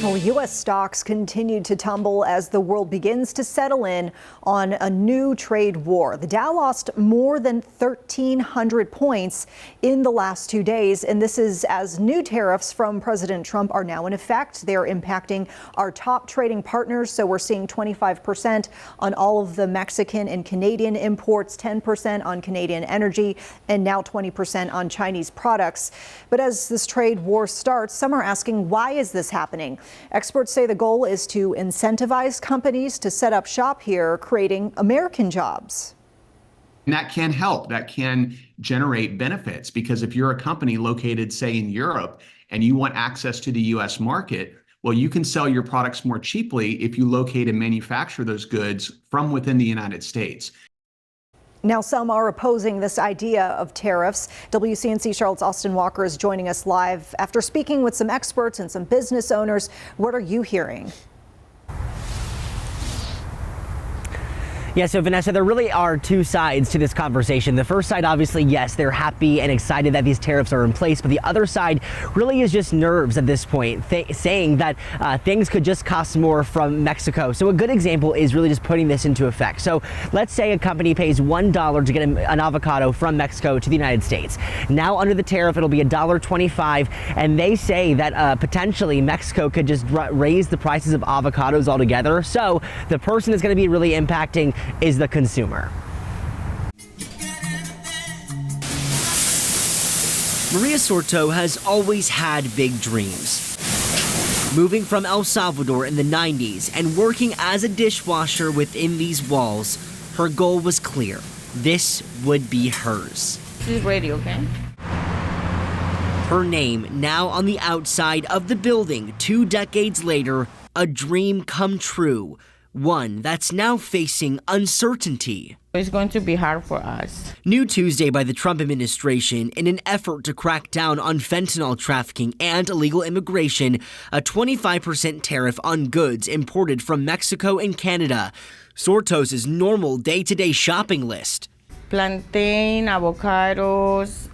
Well, U.S. stocks continued to tumble as the world begins to settle in on a new trade war. The Dow lost more than 1,300 points in the last 2 days, and this is as new tariffs from President Trump are now in effect. They're impacting our top trading partners, so we're seeing 25% on all of the Mexican and Canadian imports, 10% on Canadian energy, and now 20% on Chinese products. But as this trade war starts, some are asking, why is this happening? Experts say the goal is to incentivize companies to set up shop here, creating American jobs. And that can help. That can generate benefits, because if you're a company located, say, in Europe and you want access to the U.S. market, well, you can sell your products more cheaply if you locate and manufacture those goods from within the United States. Now, some are opposing this idea of tariffs. WCNC Charlotte's Austin Walker is joining us live after speaking with some experts and some business owners. What are you hearing? Yeah, so Vanessa, there really are two sides to this conversation. The first side, obviously, yes, they're happy and excited that these tariffs are in place, but the other side really is just nerves at this point, saying that things could just cost more from Mexico. So a good example is really just putting this into effect. So let's say a company pays $1 to get an avocado from Mexico to the United States. Now under the tariff, it'll be $1.25, and they say that potentially Mexico could just raise the prices of avocados altogether. So the person that's going to be really impacting is the consumer. Maria Sorto has always had big dreams. Moving from El Salvador in the 90s and working as a dishwasher within these walls, her goal was clear. This would be hers. This is ready, okay? Her name now on the outside of the building 2 decades later, a dream come true. One that's now facing uncertainty. It's going to be hard for us. New Tuesday by the Trump administration in an effort to crack down on fentanyl trafficking and illegal immigration, a 25% tariff on goods imported from Mexico and Canada. Sorto's normal day-to-day shopping list. Plantain, avocados,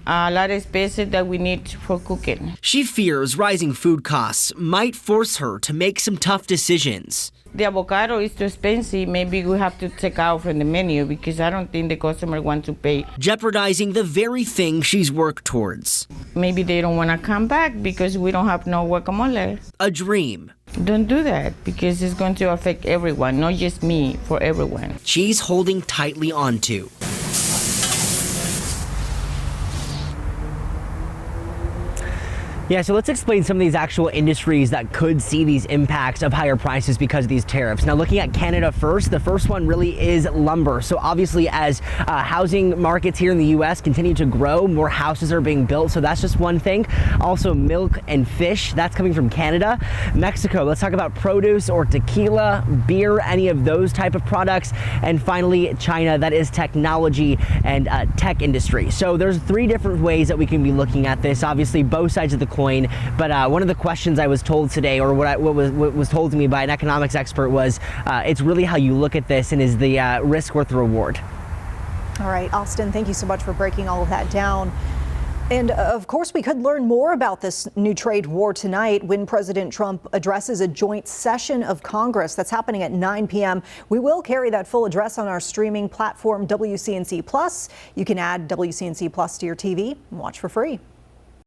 a lot of spices that we need for cooking. She fears rising food costs might force her to make some tough decisions. The avocado is too expensive. Maybe we have to take out from the menu because I don't think the customer wants to pay. Jeopardizing the very thing she's worked towards. Maybe they don't want to come back because we don't have no guacamole. A dream. Don't do that because it's going to affect everyone, not just me, for everyone. She's holding tightly onto. Yeah, so let's explain some of these actual industries that could see these impacts of higher prices because of these tariffs. Now, looking at Canada first, the first one really is lumber. So obviously, as housing markets here in the U.S. continue to grow, more houses are being built. So that's just one thing. Also, milk and fish, that's coming from Canada. Mexico, let's talk about produce or tequila, beer, any of those type of products. And finally, China, that is technology and tech industry. So there's 3 different ways that we can be looking at this. Obviously, both sides of the coin, but one of the questions I was told today, or what was told to me by an economics expert, was it's really how you look at this, and is the risk worth the reward? All right, Austin, thank you so much for breaking all of that down. And of course, we could learn more about this new trade war tonight when President Trump addresses a joint session of Congress. That's happening at 9 p.m. We will carry that full address on our streaming platform, WCNC Plus. You can add WCNC Plus to your TV and watch for free.